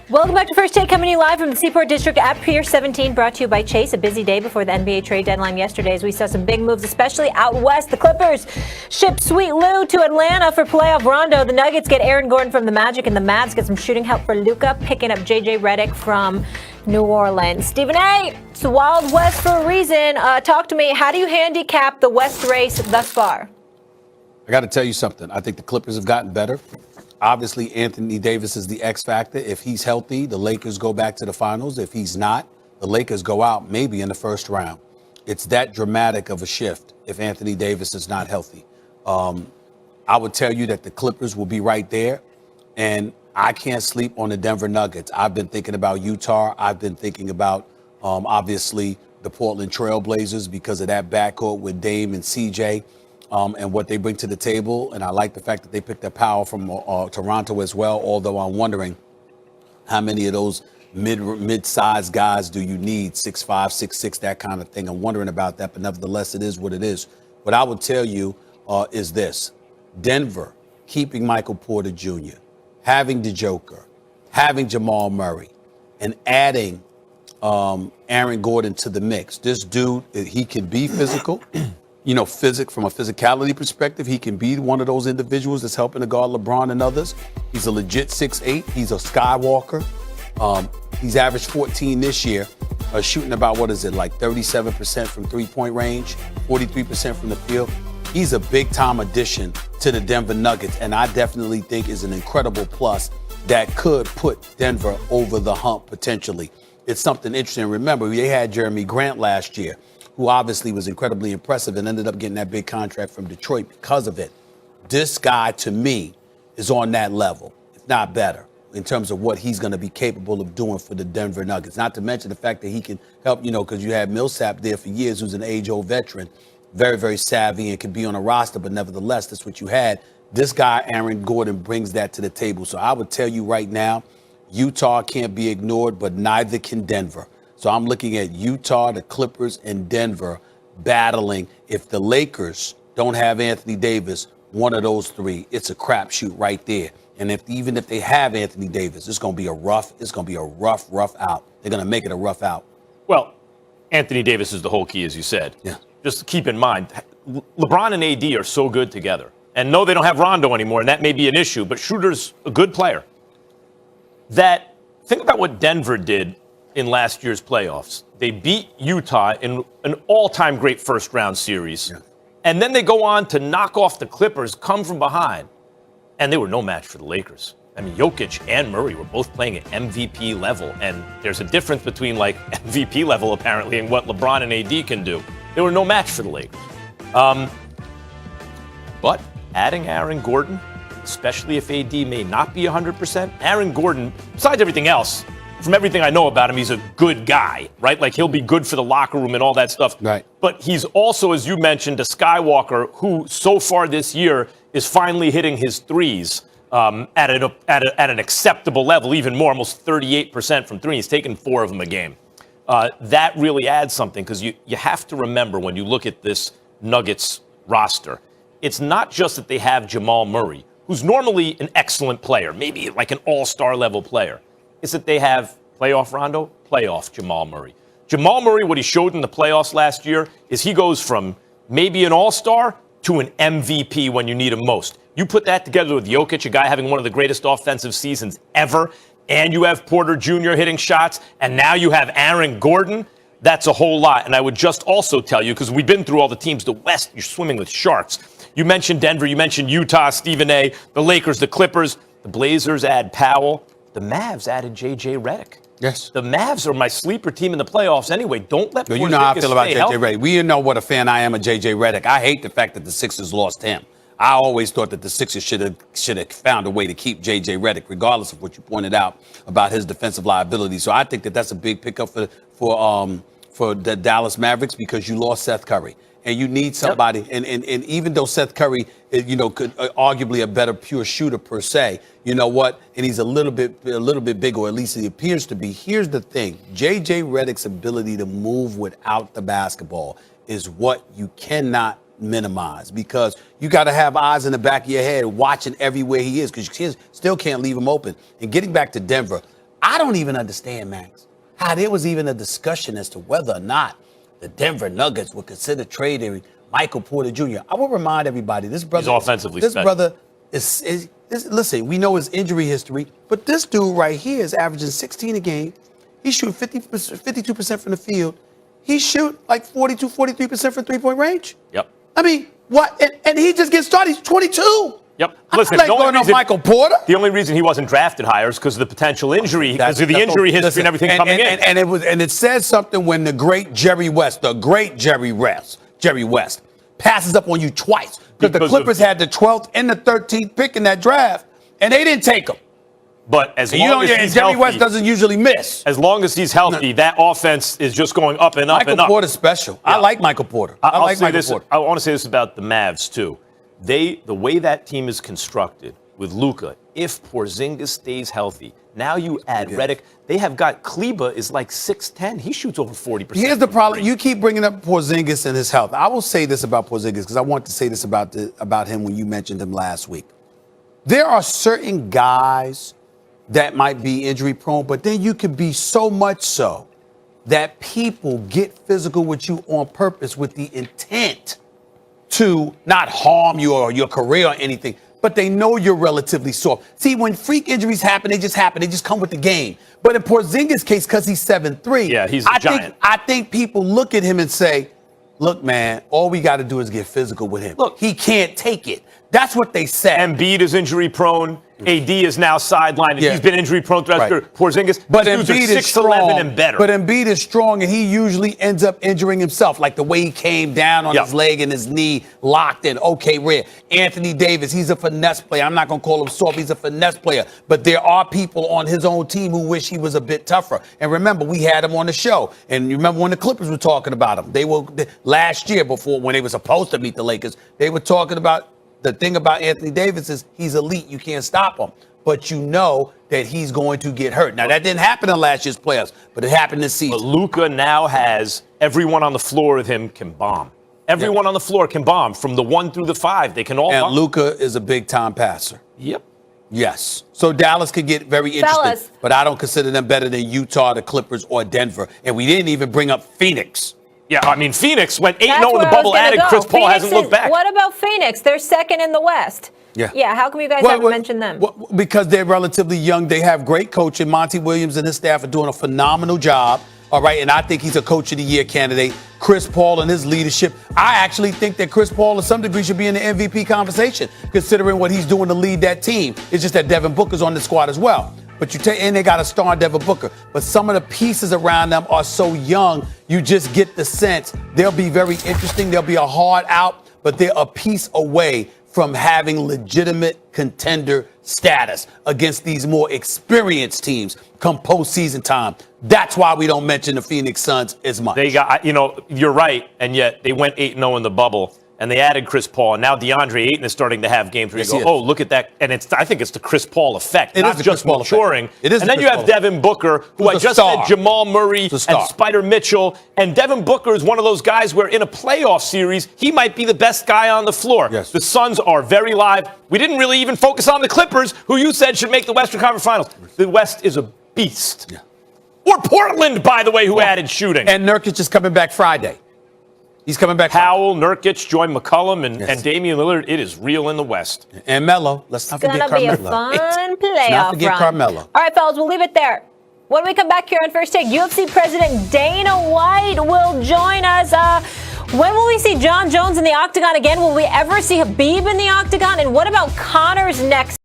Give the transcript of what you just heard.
Welcome back to First Take, coming to you live from the Seaport District at Pier 17, brought to you by Chase. A busy day before the NBA trade deadline yesterday as we saw some big moves, especially out west. The Clippers shipped Sweet Lou to Atlanta for playoff Rondo. The Nuggets get Aaron Gordon from the Magic, and the Mavs get some shooting help for Luka, picking up J.J. Redick from New Orleans. Stephen A., it's the Wild West for a reason. Talk to me. How do you handicap the West race thus far? I got to tell you something. I think the Clippers have gotten better. Obviously, Anthony Davis is the X factor. If he's healthy, the Lakers go back to the finals. If he's not, the Lakers go out maybe in the first round. It's that dramatic of a shift if Anthony Davis is not healthy. I would tell you that the Clippers will be right there, and I can't sleep on the Denver Nuggets. I've been thinking about Utah. I've been thinking about, obviously, the Portland Trail Blazers because of that backcourt with Dame and CJ. And what they bring to the table. And I like the fact that they picked up Powell from Toronto as well, although I'm wondering how many of those mid-sized guys do you need, 6'5", 6'6", that kind of thing. I'm wondering about that, but nevertheless, it is what it is. What I would tell you is this. Denver, keeping Michael Porter Jr., having the Joker, having Jamal Murray, and adding Aaron Gordon to the mix. This dude, he can be physical. From a physicality perspective, he can be one of those individuals that's helping to guard LeBron and others. He's a legit 6'8". He's a Skywalker. He's averaged 14 this year, shooting about, 37% from three-point range, 43% from the field. He's a big-time addition to the Denver Nuggets, and I definitely think is an incredible plus that could put Denver over the hump potentially. It's something interesting. Remember, they had Jeremy Grant last year, who obviously was incredibly impressive and ended up getting that big contract from Detroit because of it. This guy, to me, is on that level, if not better, in terms of what he's going to be capable of doing for the Denver Nuggets. Not to mention the fact that he can help, because you had Millsap there for years, who's an age-old veteran, very, very savvy and can be on a roster, but nevertheless, that's what you had. This guy, Aaron Gordon, brings that to the table. So I would tell you right now, Utah can't be ignored, but neither can Denver. So I'm looking at Utah, the Clippers, and Denver battling. If the Lakers don't have Anthony Davis, one of those three, it's a crapshoot right there. And even if they have Anthony Davis, it's going to be a rough out. They're going to make it a rough out. Well, Anthony Davis is the whole key, as you said. Yeah. Just keep in mind, LeBron and AD are so good together. And no, they don't have Rondo anymore, and that may be an issue, but Schroeder's a good player. Think about what Denver did in last year's playoffs. They beat Utah in an all-time great first-round series. Yeah. And then they go on to knock off the Clippers, come from behind. And they were no match for the Lakers. I mean, Jokic and Murray were both playing at MVP level. And there's a difference between, MVP level, apparently, and what LeBron and AD can do. They were no match for the Lakers. But adding Aaron Gordon, especially if AD may not be 100%, Aaron Gordon, besides everything else, from everything I know about him, he's a good guy, right? He'll be good for the locker room and all that stuff. Right. But he's also, as you mentioned, a Skywalker who, so far this year, is finally hitting his threes at an acceptable level, even more, almost 38% from three. He's taken 4 of them a game. That really adds something because you have to remember when you look at this Nuggets roster, it's not just that they have Jamal Murray, who's normally an excellent player, maybe like an all-star level player. Is that they have playoff Rondo, playoff Jamal Murray. Jamal Murray, what he showed in the playoffs last year is he goes from maybe an all-star to an MVP when you need him most. You put that together with Jokic, a guy having one of the greatest offensive seasons ever, and you have Porter Jr. hitting shots, and now you have Aaron Gordon. That's a whole lot. And I would just also tell you, because we've been through all the teams, the West, you're swimming with sharks. You mentioned Denver, you mentioned Utah, Stephen A., the Lakers, the Clippers, the Blazers add Powell. The Mavs added J.J. Redick. Yes. The Mavs are my sleeper team in the playoffs anyway. Don't let You know how I feel about J.J. Redick. We know what a fan I am of J.J. Redick. I hate the fact that the Sixers lost him. I always thought that the Sixers should have found a way to keep J.J. Redick, regardless of what you pointed out about his defensive liability. So I think that that's a big pickup for the Dallas Mavericks because you lost Seth Curry. And you need somebody, and even though Seth Curry, could arguably a better pure shooter per se, you know what? And he's a little bit big, or at least he appears to be. Here's the thing: J.J. Redick's ability to move without the basketball is what you cannot minimize because you got to have eyes in the back of your head watching everywhere he is because you still can't leave him open. And getting back to Denver, I don't even understand, Max, how there was even a discussion as to whether or not the Denver Nuggets would consider trading Michael Porter Jr. I will remind everybody, this brother, He's offensively this special. brother is listen, we know his injury history, but this dude right here is averaging 16 a game. He shoot 52% from the field. He shoot like 42, 43% from three-point range. Yep. I mean, what? And he just gets started. He's 22. Yep. I Listen, like going on Michael Porter. The only reason he wasn't drafted higher is because of the potential injury, because of the injury history and everything coming in. And it says something when the great Jerry West passes up on you twice. Because the Clippers had the 12th and the 13th pick in that draft, and they didn't take him. But as long as he's Jerry healthy, West doesn't usually miss. as long as he's healthy, that offense is just going up and up and up. Michael Porter's special. Yeah. I like Michael Porter. I like Michael Porter. I want to say this about the Mavs too. The way that team is constructed with Luka, if Porzingis stays healthy, now you add Redick. They have got Kleba is like 6'10". He shoots over 40%. Here's the problem. You keep bringing up Porzingis and his health. I will say this about Porzingis because I want to say this about him when you mentioned him last week. There are certain guys that might be injury prone, but then you can be so much so that people get physical with you on purpose with the intent to not harm you or your career or anything, but they know you're relatively soft. See, when freak injuries happen. They just come with the game. But in Porzingis' case, because he's 7'3", yeah, he's a giant. I think people look at him and say, look, man, all we got to do is get physical with him. Look, he can't take it. That's what they said. Embiid is injury prone. AD is now sidelined. Yeah. He's been injury prone throughout the Porzingis. But Embiid Embiid is strong and better. But Embiid is strong, and he usually ends up injuring himself, like the way he came down on his leg and his knee locked in. Okay, rare. Anthony Davis, he's a finesse player. I'm not going to call him soft. He's a finesse player. But there are people on his own team who wish he was a bit tougher. And remember, we had him on the show. And you remember when the Clippers were talking about him. They were last year, before when they were supposed to meet the Lakers, they were talking about the thing about Anthony Davis is he's elite. You can't stop him. But you know that he's going to get hurt. Now, that didn't happen in last year's playoffs, but it happened this season. But Luka now has everyone on the floor with him can bomb. Everyone on the floor can bomb. From the 1 through the 5, they can all bomb. And Luka is a big-time passer. Yep. Yes. So Dallas could get very interesting. Fellas. But I don't consider them better than Utah, the Clippers, or Denver. And we didn't even bring up Phoenix. Yeah, I mean, Phoenix went 8-0 in That's the where I was bubble, gonna added go. Chris Paul, Phoenix hasn't looked back. What about Phoenix? They're second in the West. Yeah. How come you guys haven't mentioned them? Because they're relatively young. They have great coaching. Monty Williams and his staff are doing a phenomenal job. All right, and I think he's a Coach of the Year candidate. Chris Paul and his leadership. I actually think that Chris Paul, to some degree, should be in the MVP conversation, considering what he's doing to lead that team. It's just that Devin Booker's on the squad as well. But and they got a star in Devin Booker. But some of the pieces around them are so young, you just get the sense they'll be very interesting. They'll be a hard out, but they're a piece away from having legitimate contender status against these more experienced teams come postseason time. That's why we don't mention the Phoenix Suns as much. They got, you're right, and yet they went 8-0 in the bubble, and they added Chris Paul, and now DeAndre Ayton is starting to have games where you go, oh, look at that, and I think it's the Chris Paul effect, not just maturing. It is. And then you have Devin Booker, who I just said Jamal Murray and Spider Mitchell, and Devin Booker is one of those guys where in a playoff series, he might be the best guy on the floor. Yes. The Suns are very live. We didn't really even focus on the Clippers, who you said should make the Western Conference Finals. The West is a beast. Yeah. Or Portland, by the way, who added shooting. And Nurkic is coming back Friday. He's coming back. Powell, Nurkic, join McCollum, and Damian Lillard. It is real in the West. And Melo. Let's not forget Carmelo. It's going to be a fun playoff not forget run. Carmelo. All right, fellas, we'll leave it there. When we come back here on First Take, UFC President Dana White will join us. When will we see John Jones in the octagon again? Will we ever see Habib in the octagon? And what about Conor's next